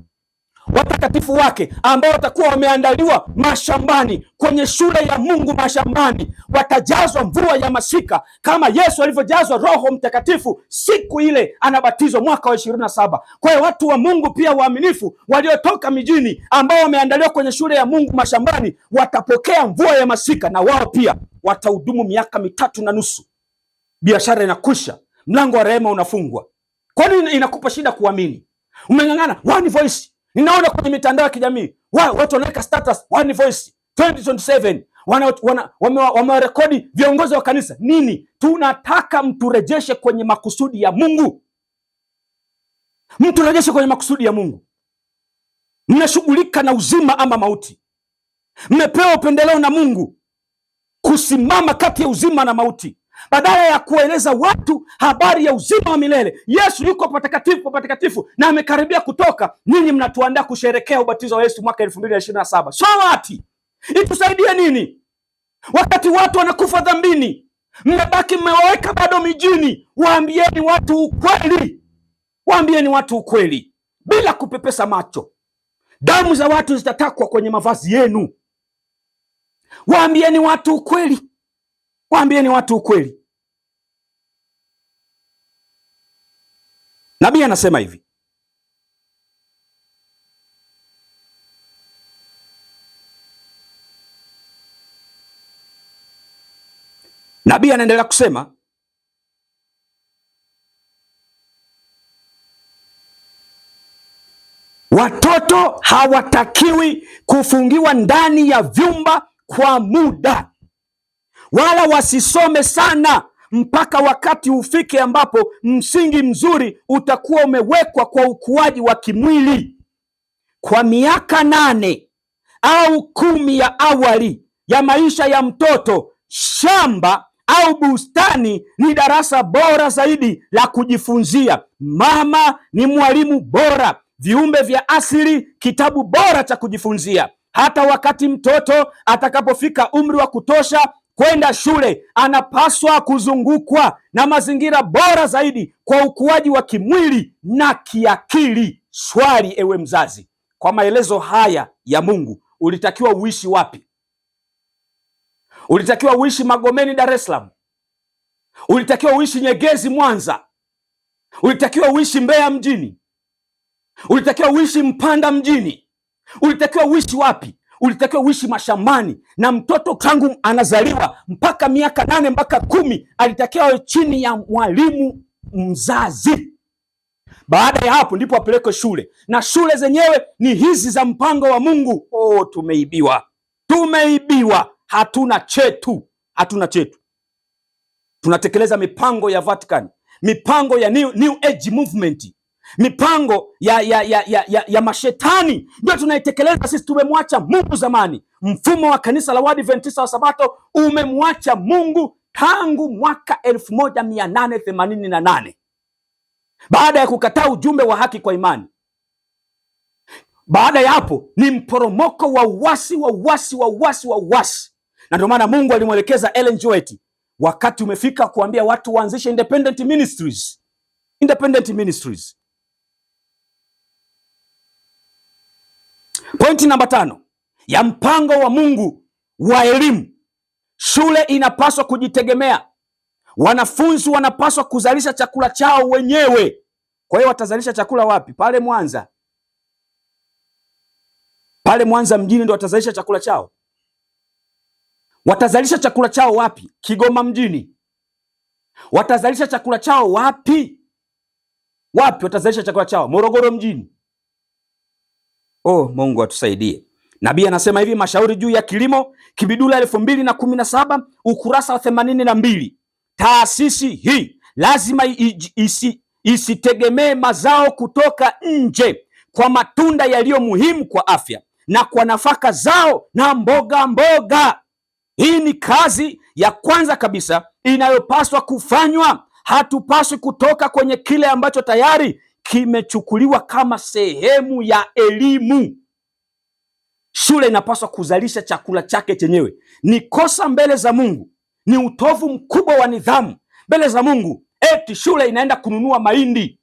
watakatifu wake ambao watakuwa wameandaliwa mashambani, kwenye shule ya Mungu mashambani, watajazwa mvua ya masika kama Yesu alivyojazwa Roho Mtakatifu siku ile anabatizwa mwaka wa 27. Kwa hiyo watu wa Mungu pia waaminifu waliotoka mijini ambao wameandaliwa kwenye shule ya Mungu mashambani watapokea mvua ya masika, na wao pia watahudumu miaka 3.5. Biashara inakwisha, mlango wa rehema unafungwa. Kwa nini inakupa shida kuamini? Umeng'ang'ana One Voice. Ninaona kwenye mitandao ya kijamii watu wanaweka status One Voice 2027, wamerekodi viongozi wa kanisa. Nini? Tunataka mturejeshe kwenye makusudi ya Mungu. Mturejeshe kwenye makusudi ya Mungu. Mnashughulika na uzima ama mauti. Mmepewa upendeleo na Mungu kusimama kati ya uzima na mauti, badala ya kueleza watu habari ya uzima wa milele. Yesu yuko patakatifu na amekaribia kutoka. Ninyi mnatuandaa kusherekea ubatizo wa Yesu mwaka 2027. So wati itusaidie nini wakati watu wanakufa dhambini? Mmebaki mmewaweka bado mijini. Waambieni watu ukweli, waambieni watu ukweli bila kupepesa macho. Damu za watu zitatakwa kwenye mavazi yenu. Waambieni watu ukweli, waambieni watu ukweli. Nabii anasema hivi, nabii anaendelea kusema, watoto hawatakiwi kufungiwa ndani ya vyumba kwa muda, wala wasisome sana mpaka wakati ufike ambapo msingi mzuri utakuwa umewekwa kwa ukuaji wa kimwili. kwa miaka 8 au 10 ya awali ya maisha ya mtoto, shamba au bustani ni darasa bora zaidi la kujifunzia. Mama ni mwalimu bora, viumbe vya asili kitabu bora cha kujifunzia. Hata wakati mtoto atakapofika umri wa kutosha kwenda shule, anapaswa kuzungukwa na mazingira bora zaidi kwa ukuaji wa kimwili na kiakili. Swali, ewe mzazi, kwa maelezo haya ya Mungu, ulitakiwa uishi wapi? Ulitakiwa uishi Magomeni, Dar es Salaam? Ulitakiwa uishi Nyegezi, Mwanza? Ulitakiwa uishi Mbeya mjini? Ulitakiwa uishi Mpanda mjini? Ulitakiwa uishi wapi? Ulitakiwa uishi mashambani. Na mtoto tangu anazaliwa mpaka miaka 8 mpaka 10 alitakiwa chini ya mwalimu mzazi. Baada ya hapo ndipo apelekwe shule, na shule zenyewe ni hizi za mpango wa Mungu. Oh, tumeibiwa, tumeibiwa. Hatuna chetu, hatuna chetu. Tunatekeleza mipango ya Vatican, mipango ya New Age Movement, mipango ya mashetani ndio tunaitekeleza sisi. Tumemwacha Mungu zamani. Mfumo wa kanisa la Waadventista wa Sabato umemwacha Mungu tangu mwaka 1888 baada ya kukataa ujumbe wa haki kwa imani. Baada ya hapo ni mporomoko wa uasi wa uasi wa uasi wa uasi, na ndio maana Mungu alimwelekeza Ellen G. White, wakati umefika kuambia watu waanzishe independent ministries. Independent ministries. Pointi namba 5 ya mpango wa Mungu wa elimu: shule inapaswa kujitegemea. Wanafunzi wanapaswa kuzalisha chakula chao wenyewe. Kwa hiyo watazalisha chakula wapi? Pale Mwanza. Pale Mwanza mjini ndio watazalisha chakula chao. Watazalisha chakula chao wapi? Kigoma mjini. Watazalisha chakula chao wapi? Wapi watazalisha chakula chao? Morogoro mjini. Oh, Mungu atusaidie. Nabii anasema hivi, mashauri juu ya kilimo, Kibidula 2017 ukurasa wa 82. Taasisi hii lazima isitegemee mazao kutoka nje kwa matunda yaliyo muhimu kwa afya na kwa nafaka zao na mboga. Hii ni kazi ya kwanza kabisa inayopaswa kufanywa. Hatupaswi kutoka kwenye kile ambacho tayari kimechukuliwa kama sehemu ya elimu. Shule inapaswa kuzalisha chakula chake chenyewe. Ni kosa mbele za Mungu, ni utovu mkubwa wa nidhamu mbele za Mungu eti shule inaenda kununua mahindi,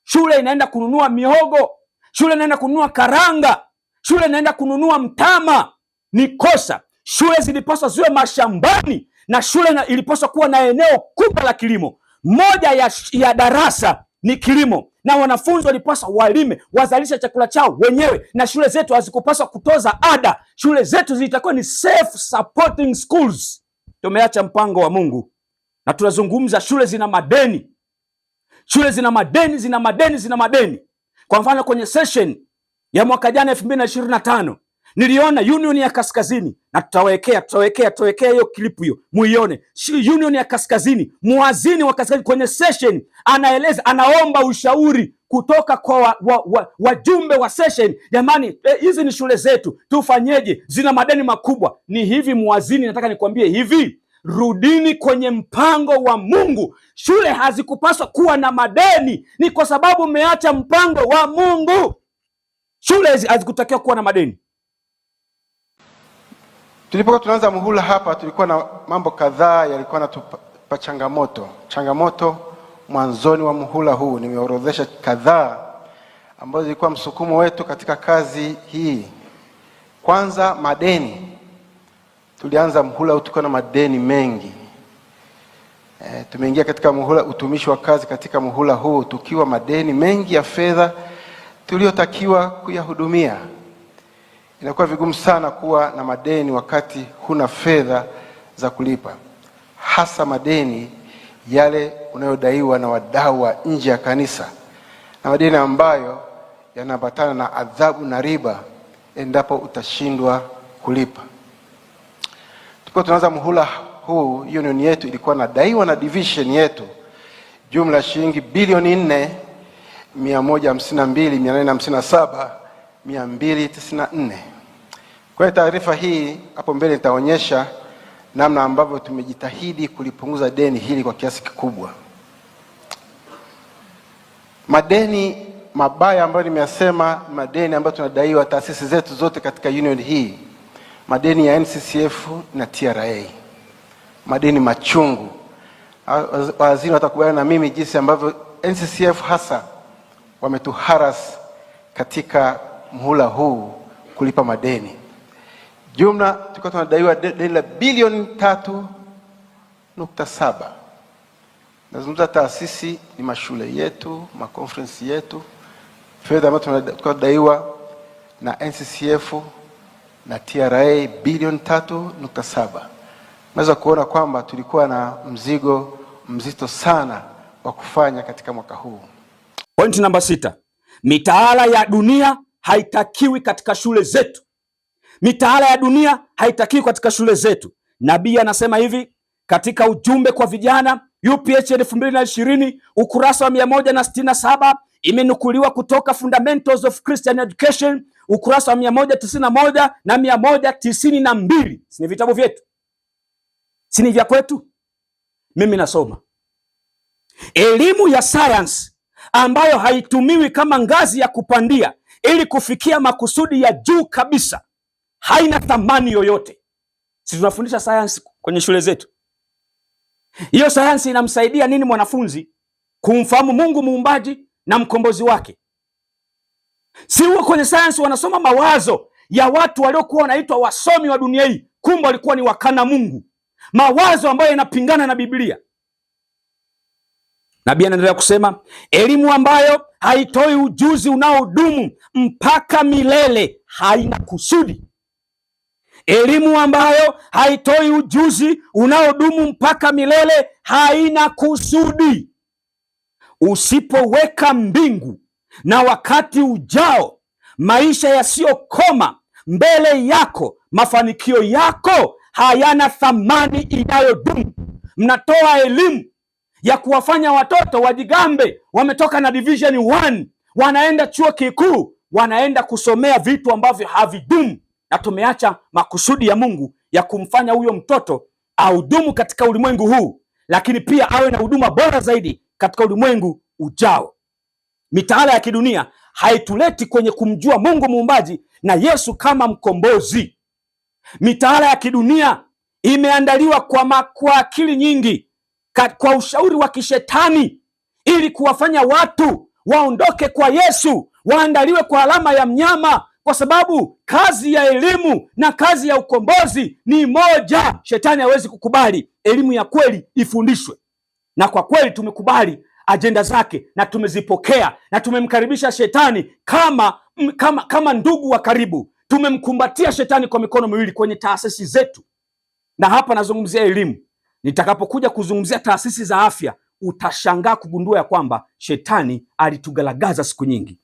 shule inaenda kununua mihogo, shule inaenda kununua karanga, shule inaenda kununua mtama. Ni kosa. Shule zilipaswa ziwe mashambani, na shule ilipaswa kuwa na eneo kubwa la kilimo. Moja ya darasa ni kilimo, na wanafunzi walipaswa walime, wazalisha chakula chao wenyewe. Na shule zetu hazikupaswa kutoza ada. Shule zetu zilitakiwa ni self supporting schools. Tumeacha mpango wa Mungu na tunazungumza shule zina madeni. Shule zina madeni. Kwa mfano kwenye session ya mwaka jana 2025 niliona Union ya Kaskazini, na tutawekea hiyo clip hiyo muione. Union ya Kaskazini, muazini wa Kaskazini kwenye session anaeleza, anaomba ushauri kutoka kwa wajumbe wa session. Jamani, hizi ni shule zetu, tufanyeje? Zina madeni makubwa. Ni hivi muazini, nataka nikwambie hivi, rudini kwenye mpango wa Mungu. Shule hazikupaswa kuwa na madeni, ni kwa sababu umeacha mpango wa Mungu. Shule hazikutakiwa kuwa na madeni. Tulipokuwa tunaanza muhula hapa, tulikuwa na mambo kadhaa yalikuwa natupa changamoto mwanzoni wa muhula huu. Nimeorodhesha kadhaa ambazo zilikuwa msukumo wetu katika kazi hii. Kwanza, madeni. Tulianza muhula huu tukiwa na madeni mengi. Tumeingia katika muhula utumishi wa kazi katika muhula huu tukiwa madeni mengi ya fedha tuliotakiwa kuyahudumia. Inakuwa vigumu sana kuwa na madeni wakati huna fedha za kulipa, hasa madeni yale unayodaiwa na wadau wa nje ya kanisa, na madeni ambayo yanaambatana na adhabu na riba endapo utashindwa kulipa. Tukiwa tunaanza muhula huu, union yetu ilikuwa nadaiwa na division yetu jumla shilingi bilioni 4,152,857 294. Kwa taarifa hii hapo mbele nitaonyesha namna ambavyo tumejitahidi kulipunguza deni hili kwa kiasi kikubwa. Madeni mabaya ambayo nimeyasema, madeni ambayo tunadaiwa taasisi zetu zote katika union hii, madeni ya NCCF na TRA, madeni machungu. Waziri watakubaliana na mimi jinsi ambavyo NCCF hasa wametuharas katika mhula huu kulipa madeni. Jumla tulikuwa tunadaiwa deni la bilioni 3.7. Nazungumza taasisi ni mashule yetu, maconference yetu, fedha ambayo tunadaiwa na NCCF na TRA bilioni 3.7. Naweza kuona kwamba tulikuwa na mzigo mzito sana wa kufanya katika mwaka huu. Point namba 6. Mitaala ya dunia haitakiwi katika shule zetu. Mitaala ya dunia haitakiwi katika shule zetu. Nabii anasema hivi katika ujumbe kwa vijana UPH 2020 ukurasa wa 167, imenukuliwa kutoka Fundamentals of Christian Education ukurasa wa 191 na 192. Si vitabu vyetu? Si vya kwetu? Mimi nasoma. Elimu ya science ambayo haitumiwi kama ngazi ya kupandia ili kufikia makusudi ya juu kabisa haina thamani yoyote. Sisi tunafundisha science kwenye shule zetu. Hiyo science inamsaidia nini mwanafunzi kumfahamu Mungu muumbaji na mkombozi wake? Si huo kwenye science wanasoma mawazo ya watu waliokuwa wanaitwa wasomi wa dunia hii, kumbe walikuwa ni wakana Mungu. Mawazo ambayo yanapingana na Biblia. Nabii anaendelea kusema elimu ambayo haitoi ujuzi unaodumu mpaka milele haina kusudi. Elimu ambayo haitoi ujuzi unaodumu mpaka milele haina kusudi. Usipoweka mbingu na wakati ujao, maisha yasiyokoma mbele yako, mafanikio yako hayana thamani inayodumu. Mnatoa elimu ya kuwafanya watoto wajigambe, wametoka na division 1, wanaenda chuo kikuu, wanaenda kusomea vitu ambavyo havidumu, na tumeacha makusudi ya Mungu ya kumfanya huyo mtoto audumu katika ulimwengu huu, lakini pia awe na huduma bora zaidi katika ulimwengu ujao. Mitaala ya kidunia haituleti kwenye kumjua Mungu muumbaji na Yesu kama mkombozi. Mitaala ya kidunia imeandaliwa kwa akili nyingi, kwa ushauri wa kishetani, ili kuwafanya watu waondoke kwa Yesu, waandaliwe kwa alama ya mnyama, kwa sababu kazi ya elimu na kazi ya ukombozi ni moja. Shetani hawezi kukubali elimu ya kweli ifundishwe, na kwa kweli tumekubali ajenda zake na tumezipokea na tumemkaribisha shetani kama ndugu wa karibu. Tumemkumbatia shetani kwa mikono miwili kwenye taasisi zetu, na hapa nazungumzia elimu. Nitakapokuja kuzungumzia taasisi za afya, utashangaa kugundua ya kwamba shetani alitugalagaza siku nyingi.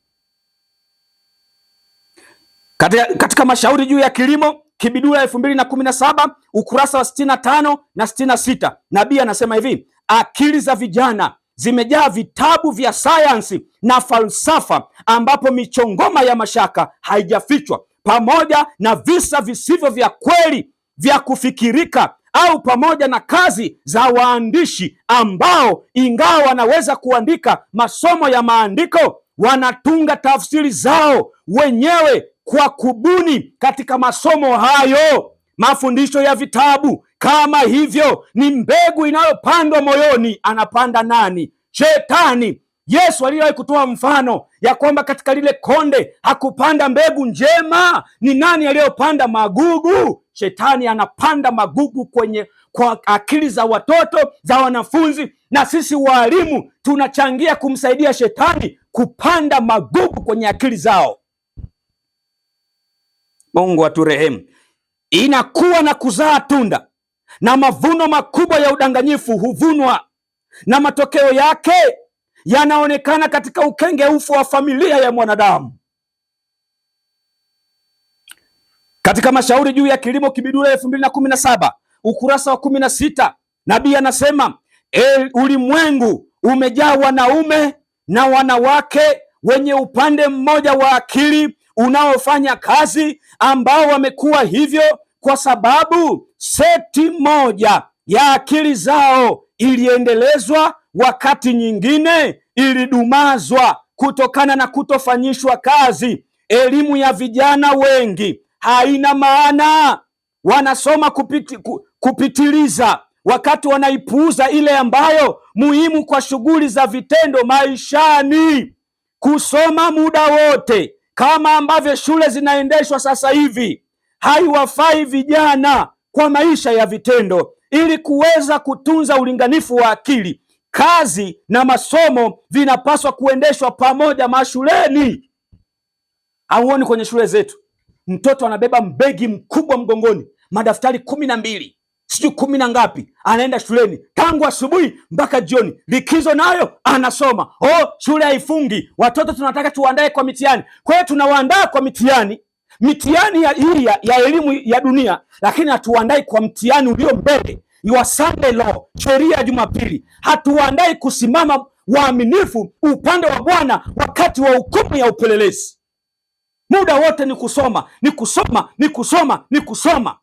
Katika mashauri juu ya kilimo Kibidula 2017 ukurasa wa 65 na 66, nabii anasema hivi: akili za vijana zimejaa vitabu vya sayansi na falsafa ambapo michongoma ya mashaka haijafichwa, pamoja na visa visivyo vya kweli vya kufikirika, au pamoja na kazi za waandishi ambao ingawa wanaweza kuandika masomo ya maandiko, wanatunga tafsiri zao wenyewe kwa kubuni katika masomo hayo. Mafundisho ya vitabu kama hivyo ni mbegu inayopandwa moyoni. Anapanda nani? Shetani. Yesu aliwahi kutoa mfano ya kwamba katika lile konde hakupanda mbegu njema. Ni nani aliyopanda magugu? Shetani anapanda magugu kwa akili za watoto, za wanafunzi, na sisi walimu tunachangia kumsaidia shetani kupanda magugu kwenye akili zao. Mungu aturehemu. Inakuwa na kuzaa tunda, na mavuno makubwa ya udanganyifu huvunwa, na matokeo yake yanaonekana katika ukengeufu wa familia ya mwanadamu. Katika mashauri juu ya kilimo Kibidula 2017 ukurasa wa 16, nabii anasema ulimwengu umejaa wanaume na wanawake wenye upande mmoja wa akili unaofanya kazi, ambao wamekuwa hivyo kwa sababu seti moja ya akili zao iliendelezwa, wakati nyingine ilidumazwa kutokana na kutofanyishwa kazi. Elimu ya vijana wengi haina maana. Wanasoma kupitiliza, wakati wanaipuuza ile ambayo muhimu kwa shughuli za vitendo maishani. Kusoma muda wote kama ambavyo shule zinaendeshwa sasa hivi haiwafai vijana kwa maisha ya vitendo. Ili kuweza kutunza ulinganifu wa akili, kazi na masomo vinapaswa kuendeshwa pamoja mashuleni. Hauoni kwenye shule zetu mtoto anabeba mbegi mkubwa mgongoni, madaftari 12 sijui 10 na ngapi, anaenda shuleni tangu asubuhi mpaka jioni, likizo nayo anasoma. Shule haifungi, watoto tunataka tuandae kwa mitihani. Kwa hiyo tunawaandaa kwa mitihani ya elimu ya dunia, lakini hatuandai kwa mtihani ulio mbele wa Sunday law, sheria ya Jumapili. Hatuandai kusimama waaminifu upande wa Bwana wakati wa hukumu ya upelelezi. Muda wote ni kusoma, ni kusoma, ni kusoma, ni kusoma.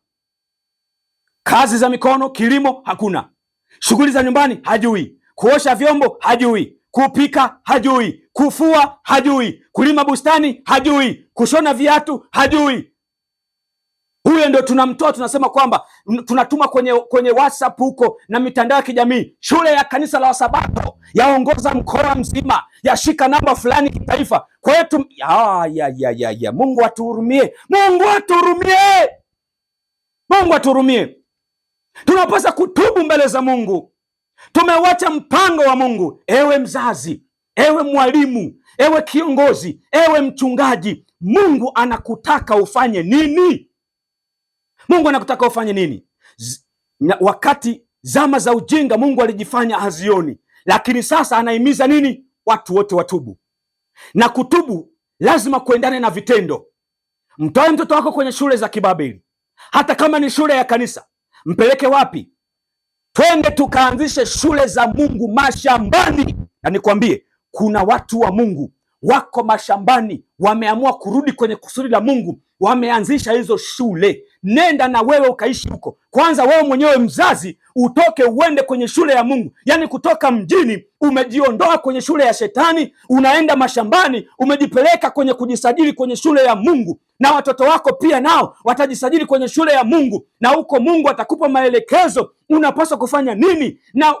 Kazi za mikono, kilimo hakuna. Shughuli za nyumbani hajui. Kuosha vyombo hajui. Kupika hajui. Kufua hajui. Kulima bustani hajui. Kushona viatu hajui. Huyo ndio tunamtoa, tunasema kwamba tunatuma kwenye WhatsApp huko na mitandao ya kijamii. Shule ya kanisa la Wasabato yaongoza mkoa mzima, yashika namba fulani kitaifa. Kwa hiyo Mungu atuhurumie. Mungu atuhurumie. Mungu atuhurumie. Tunapaswa kutubu mbele za Mungu. Tumewacha mpango wa Mungu. Ewe mzazi, ewe mwalimu, ewe kiongozi, ewe mchungaji, Mungu anakutaka ufanye nini? Mungu anakutaka ufanye nini? Wakati zama za ujinga Mungu alijifanya hazioni, lakini sasa anahimiza nini? Watu wote watubu. Na kutubu lazima kuendane na vitendo. Mtoe mtoto wako kwenye shule za kibabeli, hata kama ni shule ya kanisa. Mpeleke wapi? Twende tukaanzishe shule za Mungu mashambani. Na nikwambie, kuna watu wa Mungu wako mashambani, wameamua kurudi kwenye kusudi la Mungu, wameanzisha hizo shule. Nenda na wewe ukaishi huko. Kwanza wewe mwenyewe mzazi utoke uende kwenye shule ya Mungu. Yaani kutoka mjini umejiondoa kwenye shule ya shetani, unaenda mashambani, umejipeleka kwenye kujisajili kwenye shule ya Mungu. Na watoto wako pia nao watajisajili kwenye shule ya Mungu, na huko Mungu atakupa maelekezo unapaswa kufanya nini na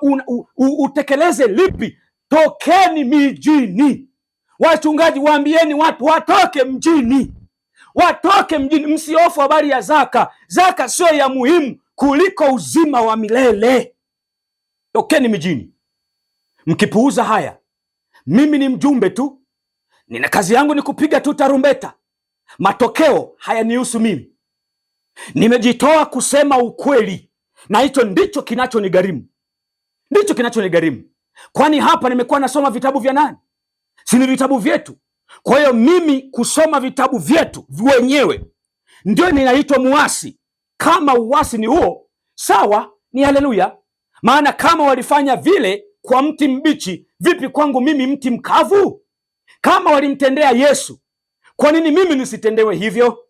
utekeleze lipi. Tokeni mijini. Wachungaji, waambieni watu watoke mjini. Watoke mjini. Msiofu habari ya zaka. Zaka sio ya muhimu kuliko uzima wa milele. Tokeni mijini. Mkipuuza haya, mimi ni mjumbe tu, nina kazi yangu ni kupiga tu tarumbeta. Matokeo hayanihusu mimi. Nimejitoa kusema ukweli, na hicho ndicho kinachonigharimu. Ndicho kinachonigharimu. Kwani hapa nimekuwa nasoma vitabu vya nani? Si ni vitabu vyetu. Kwa hiyo mimi kusoma vitabu vyetu wenyewe ndio ninaitwa muasi. Kama uasi ni huo, sawa, ni haleluya. Maana kama walifanya vile kwa mti mbichi, vipi kwangu mimi mti mkavu? Kama walimtendea Yesu, kwa nini mimi nisitendewe hivyo?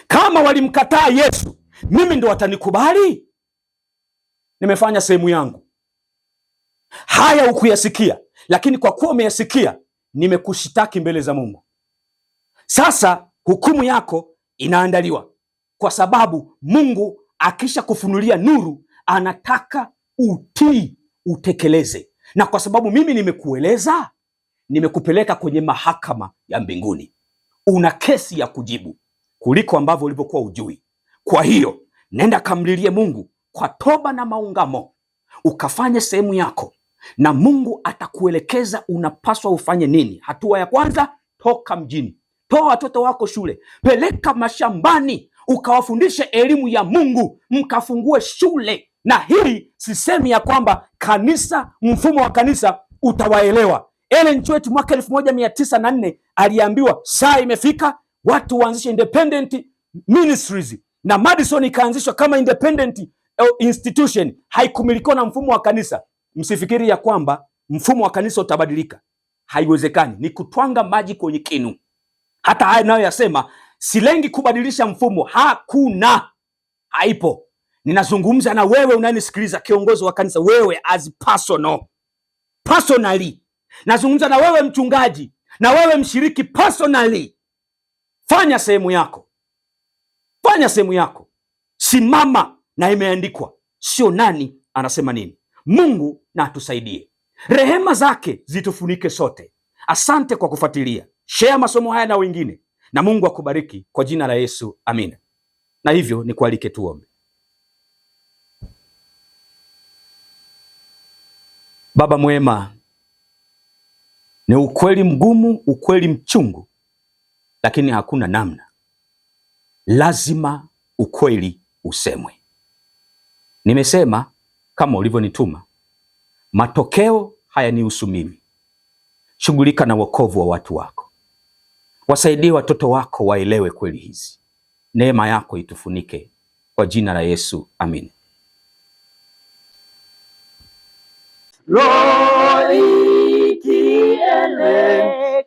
Kama walimkataa Yesu, mimi ndo watanikubali? Nimefanya sehemu yangu. Haya hukuyasikia, lakini kwa kuwa umeyasikia, nimekushitaki mbele za Mungu. Sasa hukumu yako inaandaliwa, kwa sababu Mungu akisha kufunulia nuru anataka utii, utekeleze. Na kwa sababu mimi nimekueleza, nimekupeleka kwenye mahakama ya mbinguni. Una kesi ya kujibu kuliko ambavyo ulivyokuwa ujui. Kwa hiyo nenda kamlilie Mungu kwa toba na maungamo, ukafanye sehemu yako, na Mungu atakuelekeza unapaswa ufanye nini. Hatua ya kwanza, toka mjini. Toa watoto wako shule, peleka mashambani, ukawafundishe elimu ya Mungu, mkafungue shule. Na hii sisemi ya kwamba kanisa, mfumo wa kanisa utawaelewa. Ellen G. White mwaka 1904 aliambiwa saa imefika watu waanzishe independent ministries, na Madison ikaanzishwa kama independent institution, haikumilikiwa na mfumo wa kanisa. Msifikiri ya kwamba mfumo wa kanisa utabadilika. Haiwezekani. Ni kutwanga maji kwenye kinu. Hata haya nayo yasema, silengi kubadilisha mfumo. Hakuna, haipo. Ninazungumza na wewe unanisikiliza, kiongozi wa kanisa, wewe as personally. Nazungumza na wewe mchungaji, na wewe mshiriki personally. Fanya sehemu yako, fanya sehemu yako, simama na imeandikwa, sio nani anasema nini. Mungu na atusaidie, rehema zake zitufunike sote. Asante kwa kufuatilia, share masomo haya na wengine, na Mungu akubariki kwa jina la Yesu, amina. Na hivyo ni kualike tuombe. Baba mwema, ni ukweli mgumu, ukweli mchungu, lakini hakuna namna, lazima ukweli usemwe. Nimesema kama ulivyonituma, matokeo hayanihusu mimi. Shughulika na wokovu wa watu wako, wasaidie watoto wako waelewe kweli hizi. Neema yako itufunike kwa jina la Yesu, amin. Roho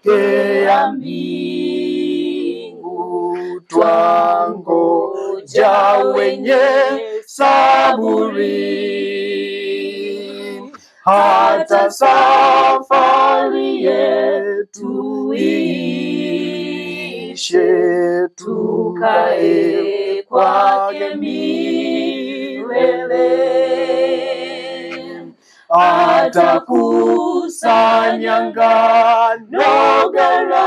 ikielekea mbingu, twangoja wenye saburi, hata safari yetu iishe, tukae kwake milele. Atakusanya ngano ghalani,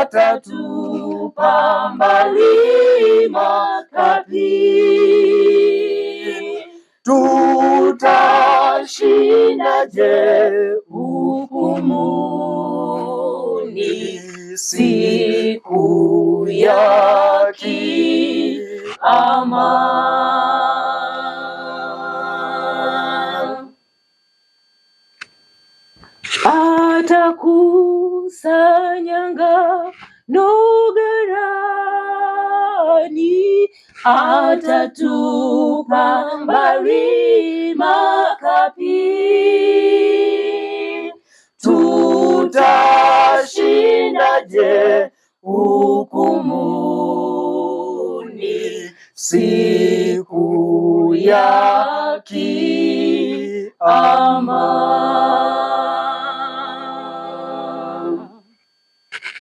atatupa mbali makapi. Tutashindaje hukumuni siku ya kiama? Atakusanya ngano ghalani, atatupa mbali makapi. Tutashindaje hukumuni siku ya kiama?